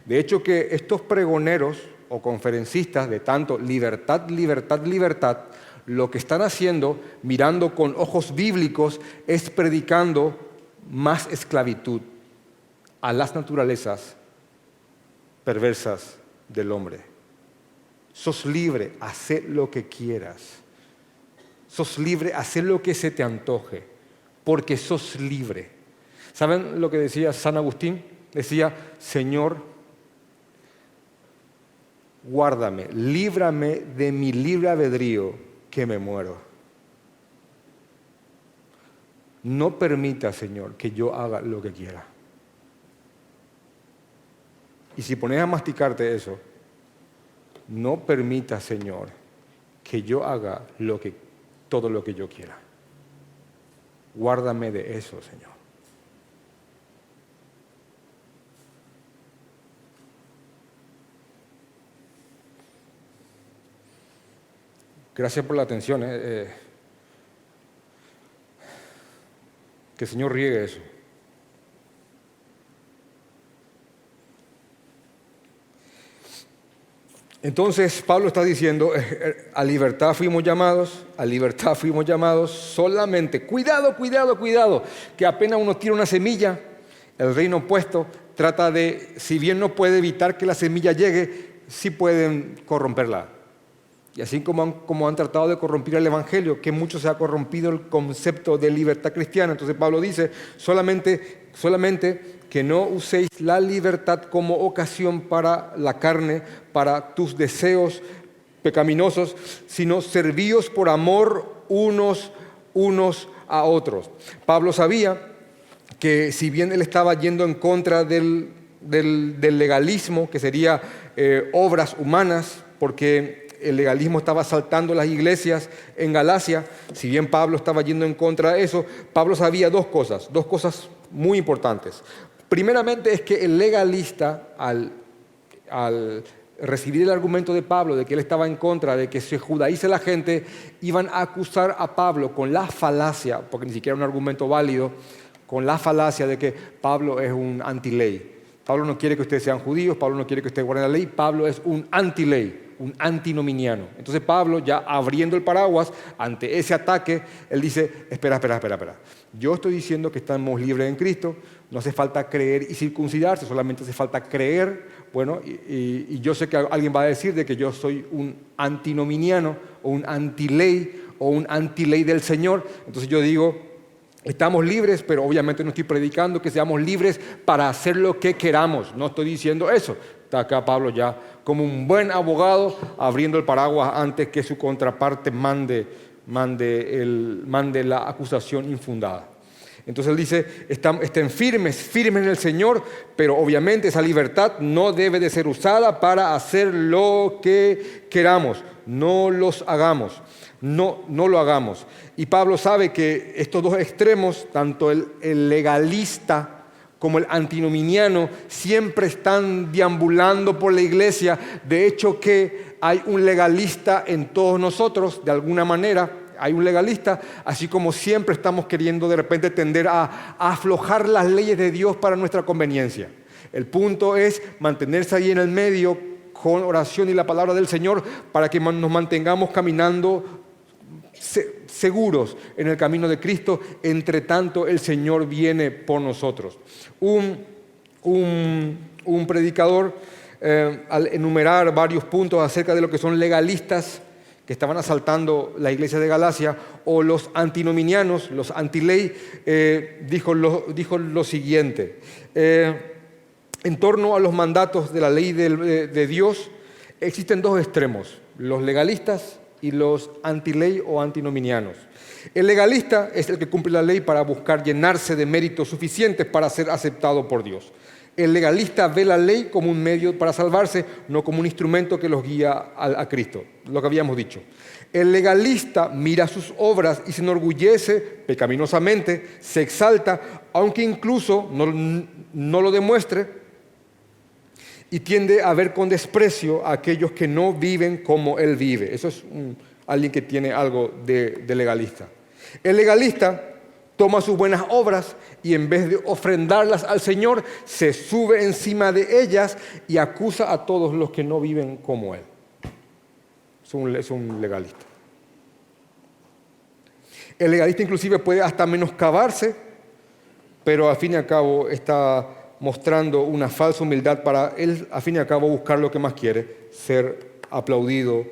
De hecho, que estos pregoneros o conferencistas de tanto libertad, libertad, libertad, lo que están haciendo, mirando con ojos bíblicos, es predicando más esclavitud a las naturalezas perversas del hombre. Sos libre, haz lo que quieras. Sos libre, haz lo que se te antoje, porque sos libre. ¿Saben lo que decía San Agustín? Decía, Señor, guárdame, líbrame de mi libre albedrío, que me muero. No permita, Señor, que yo haga lo que quiera. Y si pones a masticarte eso, no permita, Señor, que yo haga todo lo que yo quiera. Guárdame de eso, Señor. Gracias por la atención. Que el Señor riegue eso. Entonces Pablo está diciendo, a libertad fuimos llamados, solamente. Cuidado, cuidado, cuidado, que apenas uno tira una semilla, el reino opuesto trata de, si bien no puede evitar que la semilla llegue, sí pueden corromperla. Y así como han tratado de corromper el Evangelio, que mucho se ha corrompido el concepto de libertad cristiana. Entonces Pablo dice, solamente que no uséis la libertad como ocasión para la carne, para tus deseos pecaminosos, sino servíos por amor unos a otros. Pablo sabía que si bien él estaba yendo en contra del legalismo, que sería obras humanas, porque el legalismo estaba asaltando las iglesias en Galacia, si bien Pablo estaba yendo en contra de eso, Pablo sabía dos cosas muy importantes. Primeramente es que el legalista, al recibir el argumento de Pablo de que él estaba en contra de que se judaice la gente, iban a acusar a Pablo con la falacia, porque ni siquiera era un argumento válido, con la falacia de que Pablo es un antiley. Pablo no quiere que ustedes sean judíos, Pablo no quiere que ustedes guarden la ley, Pablo es un antiley, un antinominiano. Entonces Pablo, ya abriendo el paraguas ante ese ataque, él dice, espera. Yo estoy diciendo que estamos libres en Cristo, no hace falta creer y circuncidarse, solamente hace falta creer. Bueno, y yo sé que alguien va a decir de que yo soy un antinominiano o un antiley del Señor. Entonces yo digo, estamos libres, pero obviamente no estoy predicando que seamos libres para hacer lo que queramos. No estoy diciendo eso. Está acá Pablo ya como un buen abogado abriendo el paraguas antes que su contraparte mande la acusación infundada. Entonces él dice, estén firmes en el Señor, pero obviamente esa libertad no debe de ser usada para hacer lo que queramos. No lo hagamos. Y Pablo sabe que estos dos extremos, tanto el legalista como el antinominiano, siempre están deambulando por la iglesia. De hecho que hay un legalista en todos nosotros, de alguna manera. Hay un legalista, así como siempre estamos queriendo de repente tender a aflojar las leyes de Dios para nuestra conveniencia. El punto es mantenerse ahí en el medio con oración y la palabra del Señor para que nos mantengamos caminando seguros en el camino de Cristo. Entre tanto, el Señor viene por nosotros. Un predicador, al enumerar varios puntos acerca de lo que son legalistas, que estaban asaltando la iglesia de Galacia, o los antinominianos, los antiley, dijo lo siguiente. En torno a los mandatos de la ley de Dios, existen dos extremos, los legalistas y los antiley o antinominianos. El legalista es el que cumple la ley para buscar llenarse de méritos suficientes para ser aceptado por Dios. El legalista ve la ley como un medio para salvarse, no como un instrumento que los guía a Cristo, lo que habíamos dicho. El legalista mira sus obras y se enorgullece pecaminosamente, se exalta, aunque incluso no lo demuestre, y tiende a ver con desprecio a aquellos que no viven como él vive. Eso es alguien que tiene algo de legalista. El legalista toma sus buenas obras y en vez de ofrendarlas al Señor, se sube encima de ellas y acusa a todos los que no viven como él. Es un legalista. El legalista inclusive puede hasta menoscabarse, pero al fin y al cabo está mostrando una falsa humildad para él, al fin y al cabo buscar lo que más quiere, ser aplaudido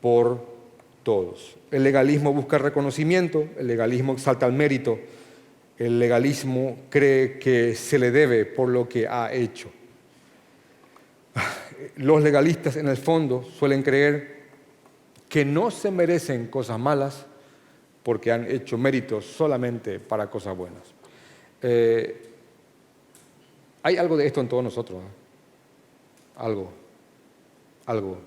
por todos. El legalismo busca reconocimiento, el legalismo exalta el mérito, el legalismo cree que se le debe por lo que ha hecho. Los legalistas en el fondo suelen creer que no se merecen cosas malas porque han hecho méritos solamente para cosas buenas. Hay algo de esto en todos nosotros, ¿eh? Algo.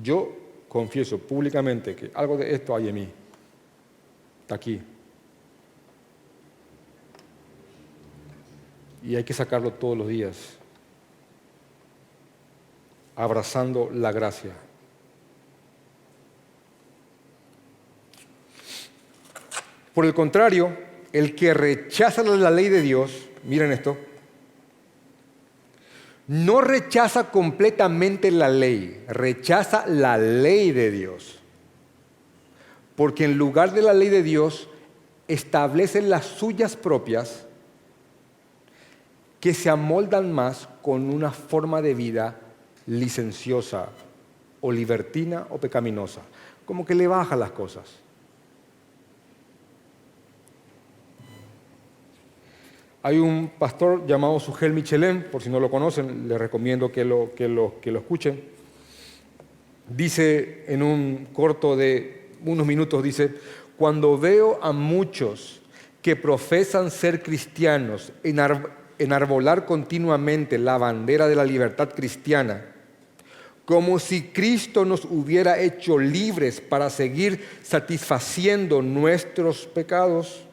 Yo confieso públicamente que algo de esto hay en mí. Está aquí. Y hay que sacarlo todos los días, abrazando la gracia. Por el contrario, el que rechaza la ley de Dios, miren esto, no rechaza completamente la ley, rechaza la ley de Dios. Porque en lugar de la ley de Dios, establece las suyas propias que se amoldan más con una forma de vida licenciosa o libertina o pecaminosa. Como que le baja las cosas. Hay un pastor llamado Sugel Michelén, por si no lo conocen, les recomiendo que lo escuchen. Dice en un corto de unos minutos, dice, cuando veo a muchos que profesan ser cristianos enarbolar continuamente la bandera de la libertad cristiana, como si Cristo nos hubiera hecho libres para seguir satisfaciendo nuestros pecados.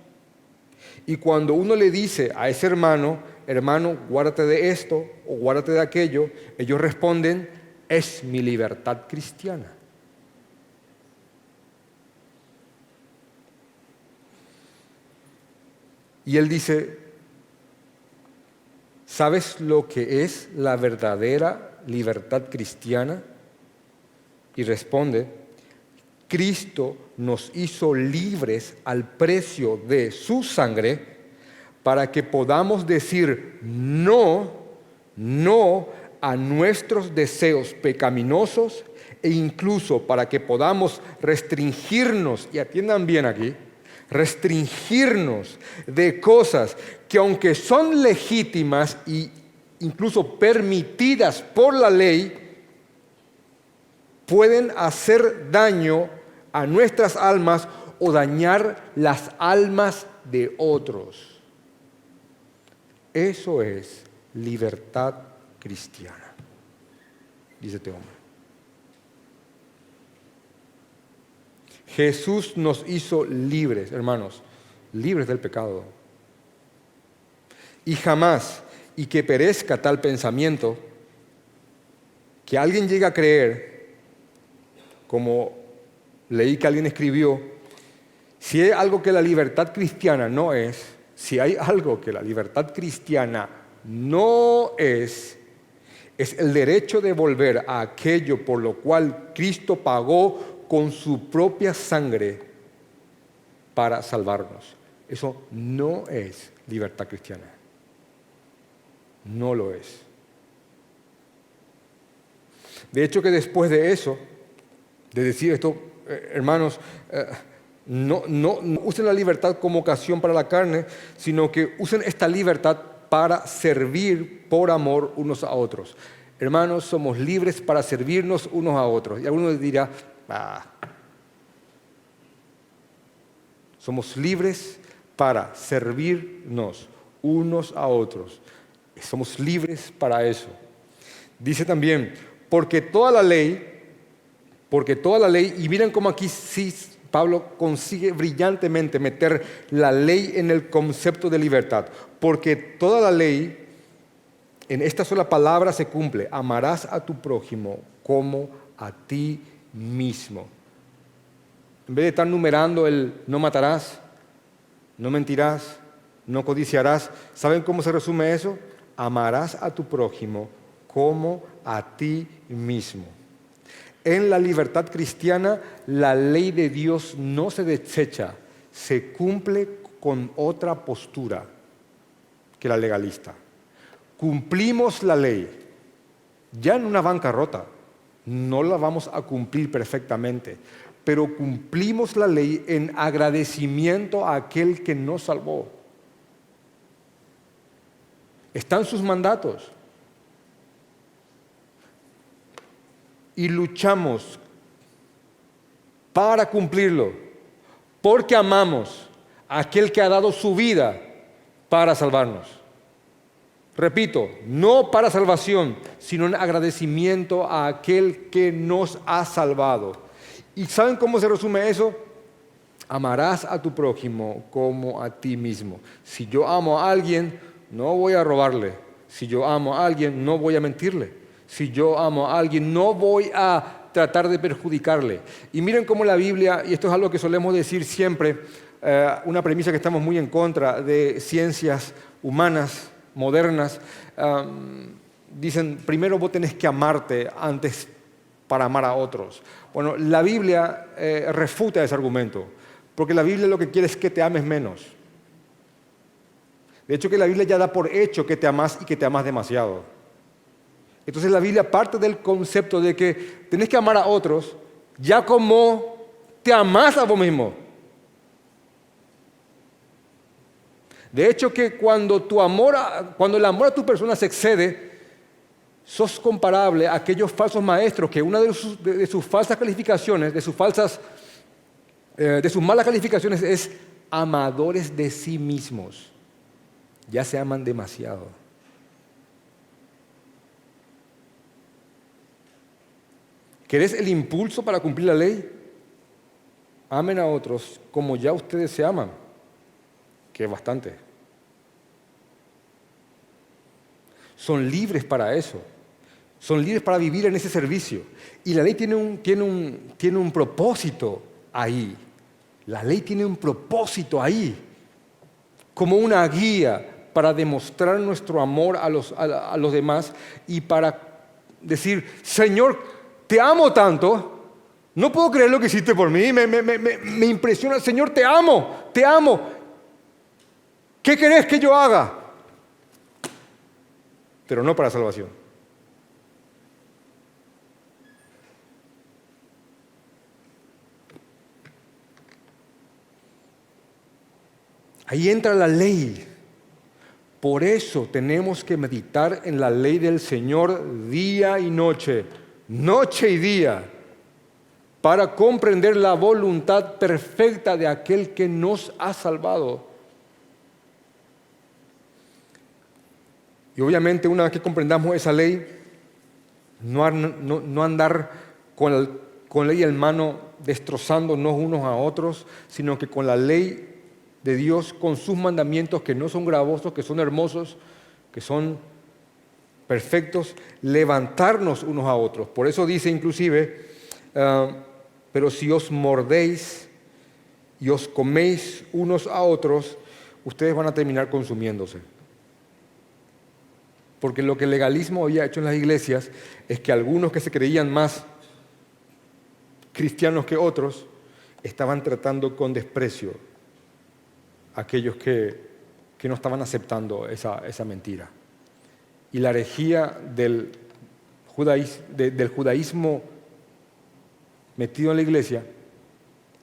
Y cuando uno le dice a ese hermano, hermano, guárdate de esto o guárdate de aquello, ellos responden, es mi libertad cristiana. Y él dice, ¿sabes lo que es la verdadera libertad cristiana? Y responde, Cristo nos hizo libres al precio de su sangre para que podamos decir no a nuestros deseos pecaminosos e incluso para que podamos restringirnos, y atiendan bien aquí, restringirnos de cosas que aunque son legítimas e incluso permitidas por la ley, pueden hacer daño a nuestras almas o dañar las almas de otros. Eso es libertad cristiana, dice este hombre. Jesús nos hizo libres, hermanos, libres del pecado. Y jamás, y que perezca tal pensamiento, que alguien llegue a creer, como leí que alguien escribió, si hay algo que la libertad cristiana no es, si hay algo que la libertad cristiana no es el derecho de volver a aquello por lo cual Cristo pagó con su propia sangre para salvarnos. Eso no es libertad cristiana. No lo es. De hecho que después de eso, de decir esto, hermanos, no usen la libertad como ocasión para la carne, sino que usen esta libertad para servir por amor unos a otros. Hermanos, somos libres para servirnos unos a otros. Y alguno dirá, somos libres para servirnos unos a otros. Somos libres para eso. Dice también, porque toda la ley, y miren cómo aquí sí Pablo consigue brillantemente meter la ley en el concepto de libertad, porque toda la ley en esta sola palabra se cumple, amarás a tu prójimo como a ti mismo. En vez de estar numerando el no matarás, no mentirás, no codiciarás, ¿saben cómo se resume eso? Amarás a tu prójimo como a ti mismo. En la libertad cristiana, la ley de Dios no se desecha, se cumple con otra postura que la legalista. Cumplimos la ley, ya en una bancarrota, no la vamos a cumplir perfectamente, pero cumplimos la ley en agradecimiento a aquel que nos salvó. Están sus mandatos. Y luchamos para cumplirlo, porque amamos a aquel que ha dado su vida para salvarnos. Repito, no para salvación, sino en agradecimiento a aquel que nos ha salvado. ¿Y saben cómo se resume eso? Amarás a tu prójimo como a ti mismo. Si yo amo a alguien, no voy a robarle. Si yo amo a alguien, no voy a mentirle. Si yo amo a alguien, no voy a tratar de perjudicarle. Y miren cómo la Biblia, y esto es algo que solemos decir siempre, una premisa que estamos muy en contra de ciencias humanas, modernas, dicen, primero vos tenés que amarte antes para amar a otros. Bueno, la Biblia refuta ese argumento, porque la Biblia lo que quiere es que te ames menos. De hecho, que la Biblia ya da por hecho que te amas y que te amas demasiado. Entonces la Biblia parte del concepto de que tenés que amar a otros ya como te amás a vos mismo. De hecho que cuando el amor a tu persona se excede, sos comparable a aquellos falsos maestros que una de sus falsas calificaciones, de sus malas calificaciones es amadores de sí mismos. Ya se aman demasiado. ¿Querés el impulso para cumplir la ley? Amen a otros como ya ustedes se aman, que es bastante. Son libres para eso. Son libres para vivir en ese servicio. Y la ley tiene un propósito ahí. La ley tiene un propósito ahí. Como una guía para demostrar nuestro amor a los demás y para decir, Señor, te amo tanto. No puedo creer lo que hiciste por mí. Me impresiona. Señor, te amo. Te amo. ¿Qué querés que yo haga? Pero no para salvación. Ahí entra la ley. Por eso tenemos que meditar en la ley del Señor día y noche, noche y día, para comprender la voluntad perfecta de aquel que nos ha salvado. Y obviamente una vez que comprendamos esa ley, no andar con la ley en mano destrozándonos unos a otros, sino que con la ley de Dios, con sus mandamientos que no son gravosos, que son hermosos, que son perfectos, levantarnos unos a otros. Por eso dice inclusive, pero si os mordéis y os coméis unos a otros, ustedes van a terminar consumiéndose. Porque lo que el legalismo había hecho en las iglesias es que algunos que se creían más cristianos que otros estaban tratando con desprecio a aquellos que no estaban aceptando esa mentira. Y la herejía del judaísmo metido en la iglesia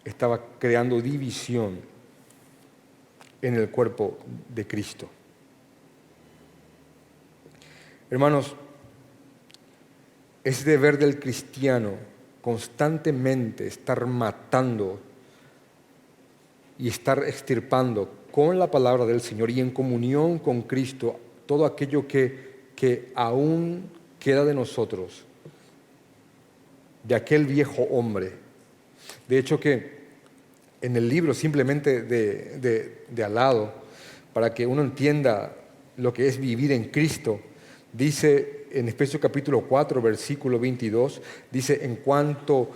estaba creando división en el cuerpo de Cristo. Hermanos, es deber del cristiano constantemente estar matando y estar extirpando con la palabra del Señor y en comunión con Cristo todo aquello que aún queda de nosotros, de aquel viejo hombre. De hecho que en el libro, simplemente de al lado, para que uno entienda lo que es vivir en Cristo, dice en Efesios capítulo 4, versículo 22, dice, en cuanto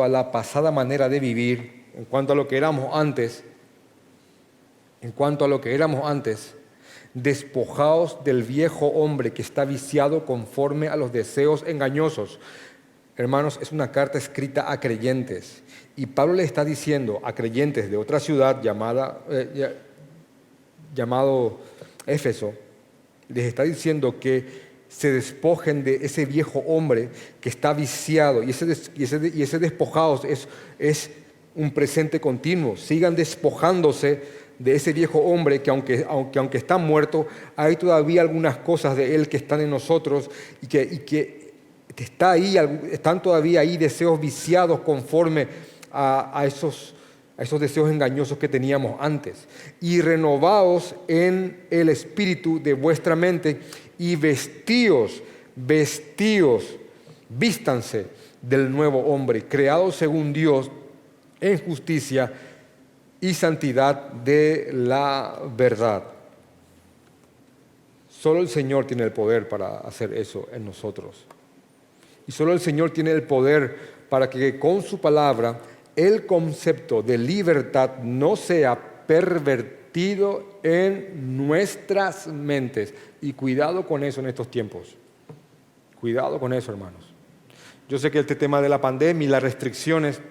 a la pasada manera de vivir, en cuanto a lo que éramos antes, despojaos del viejo hombre que está viciado conforme a los deseos engañosos. Hermanos, es una carta escrita a creyentes. Y Pablo le está diciendo a creyentes de otra ciudad llamado Éfeso, les está diciendo que se despojen de ese viejo hombre que está viciado. Y ese despojados es un presente continuo. Sigan despojándose de ese viejo hombre que aunque está muerto, hay todavía algunas cosas de él que están en nosotros y que está ahí, están todavía ahí deseos viciados conforme a esos deseos engañosos que teníamos antes. Y renovaos en el espíritu de vuestra mente y vístanse del nuevo hombre, creado según Dios en justicia y santidad de la verdad. Solo el Señor tiene el poder para hacer eso en nosotros. Y solo el Señor tiene el poder para que con su palabra el concepto de libertad no sea pervertido en nuestras mentes. Y cuidado con eso en estos tiempos. Cuidado con eso, hermanos. Yo sé que este tema de la pandemia y las restricciones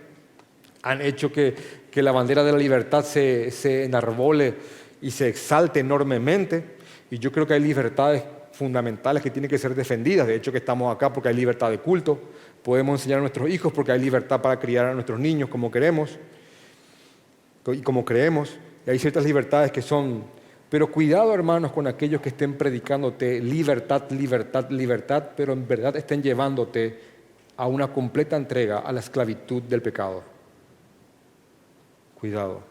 han hecho que la bandera de la libertad se enarbole y se exalte enormemente. Y yo creo que hay libertades fundamentales que tienen que ser defendidas. De hecho, que estamos acá porque hay libertad de culto. Podemos enseñar a nuestros hijos porque hay libertad para criar a nuestros niños como queremos y como creemos. Y hay ciertas libertades que son Pero cuidado, hermanos, con aquellos que estén predicándote libertad, libertad, libertad, pero en verdad estén llevándote a una completa entrega a la esclavitud del pecado. Cuidado.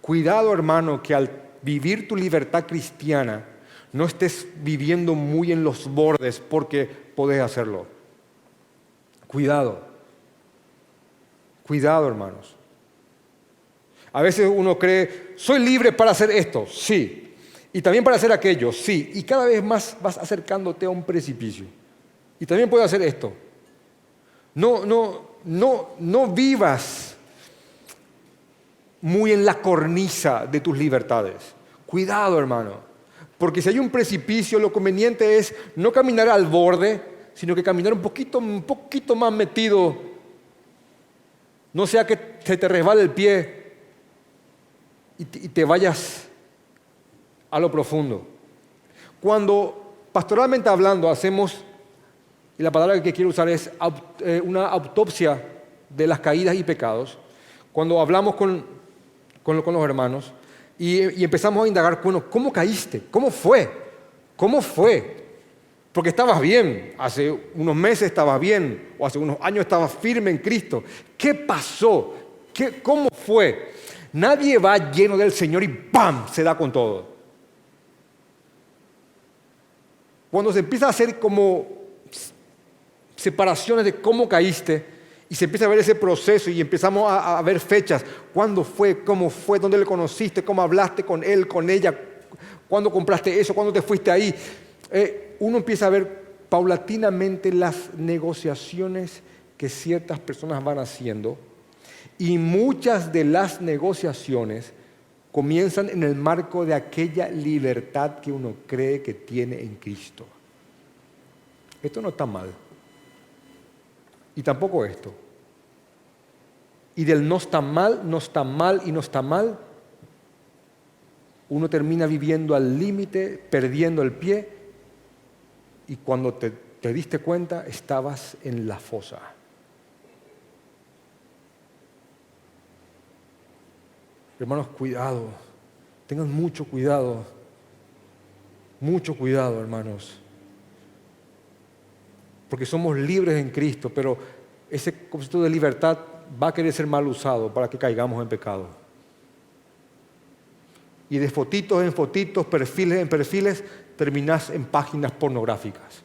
Cuidado, hermano, que al vivir tu libertad cristiana no estés viviendo muy en los bordes porque podés hacerlo. Cuidado. Cuidado, hermanos. A veces uno cree, soy libre para hacer esto, sí. Y también para hacer aquello, sí. Y cada vez más vas acercándote a un precipicio. Y también puedo hacer esto. No vivas muy en la cornisa de tus libertades. Cuidado, hermano. Porque si hay un precipicio, lo conveniente es no caminar al borde, sino que caminar un poquito más metido. No sea que se te resbale el pie y te vayas a lo profundo. Cuando pastoralmente hablando hacemos, y la palabra que quiero usar es una autopsia de las caídas y pecados, cuando hablamos con los hermanos y empezamos a indagar, bueno, ¿cómo caíste? ¿Cómo fue? ¿Cómo fue? Porque estabas bien, hace unos meses estabas bien, o hace unos años estabas firme en Cristo. ¿Qué pasó? ¿Cómo fue? Nadie va lleno del Señor y ¡pam!, se da con todo. Cuando se empieza a hacer como separaciones de cómo caíste y se empieza a ver ese proceso y empezamos a ver fechas, cuándo fue, cómo fue, dónde le conociste, cómo hablaste con él, con ella, cuándo compraste eso, cuándo te fuiste ahí, uno empieza a ver paulatinamente las negociaciones que ciertas personas van haciendo. Y muchas de las negociaciones comienzan en el marco de aquella libertad que uno cree que tiene en Cristo. Esto no está mal. Y tampoco esto. Y del no está mal, no está mal y no está mal, uno termina viviendo al límite, perdiendo el pie, y cuando te diste cuenta, estabas en la fosa. Hermanos, cuidado, tengan mucho cuidado, hermanos, porque somos libres en Cristo, pero ese concepto de libertad va a querer ser mal usado para que caigamos en pecado. Y de fotitos en fotitos, perfiles en perfiles, terminás en páginas pornográficas.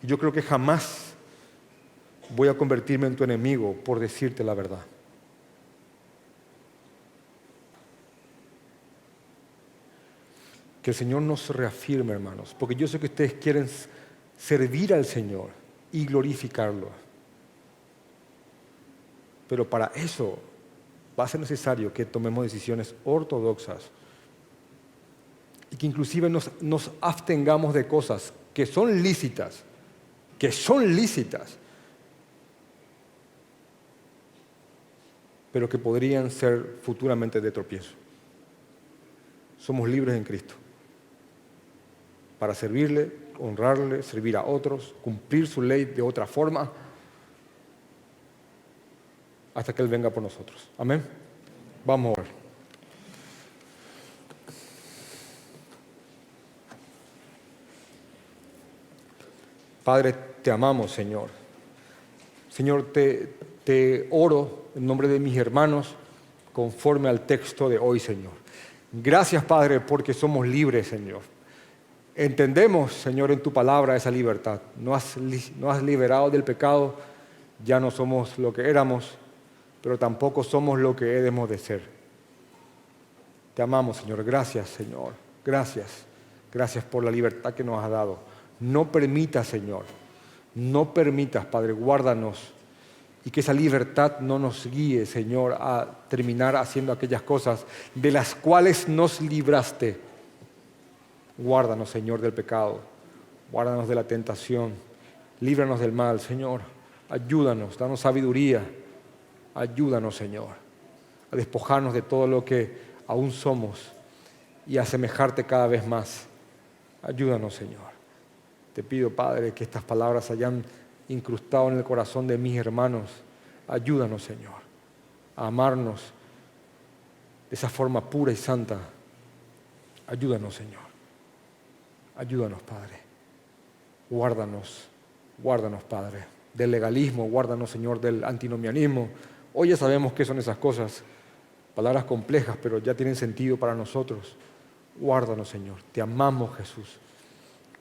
Yo creo que jamás voy a convertirme en tu enemigo por decirte la verdad. Que el Señor nos reafirme, hermanos, porque yo sé que ustedes quieren servir al Señor y glorificarlo. Pero para eso va a ser necesario que tomemos decisiones ortodoxas y que inclusive nos abstengamos de cosas que son lícitas, pero que podrían ser futuramente de tropiezo. Somos libres en Cristo para servirle, honrarle, servir a otros, cumplir su ley de otra forma, hasta que Él venga por nosotros. Amén. Vamos a orar. Padre, te amamos, Señor. Señor, te oro en nombre de mis hermanos conforme al texto de hoy, Señor. Gracias, Padre, porque somos libres, Señor. Entendemos, Señor, en tu palabra esa libertad. Nos has liberado del pecado. Ya no somos lo que éramos, pero tampoco somos lo que debemos de ser. Te amamos, Señor. Gracias, Señor. Gracias. Gracias por la libertad que nos has dado. No permitas, Señor. No permitas, Padre, guárdanos. Y que esa libertad no nos guíe, Señor, a terminar haciendo aquellas cosas de las cuales nos libraste. Guárdanos, Señor, del pecado. Guárdanos de la tentación. Líbranos del mal, Señor. Ayúdanos, danos sabiduría. Ayúdanos, Señor, a despojarnos de todo lo que aún somos y a asemejarte cada vez más. Ayúdanos, Señor. Te pido, Padre, que estas palabras hayan incrustado en el corazón de mis hermanos. Ayúdanos, Señor, a amarnos de esa forma pura y santa. Ayúdanos, Señor. Ayúdanos, Padre. Guárdanos, guárdanos, Padre, del legalismo, guárdanos, Señor, del antinomianismo. Hoy ya sabemos qué son esas cosas, palabras complejas, pero ya tienen sentido para nosotros. Guárdanos, Señor. Te amamos, Jesús.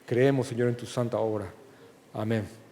Creemos, Señor, en tu santa obra. Amén.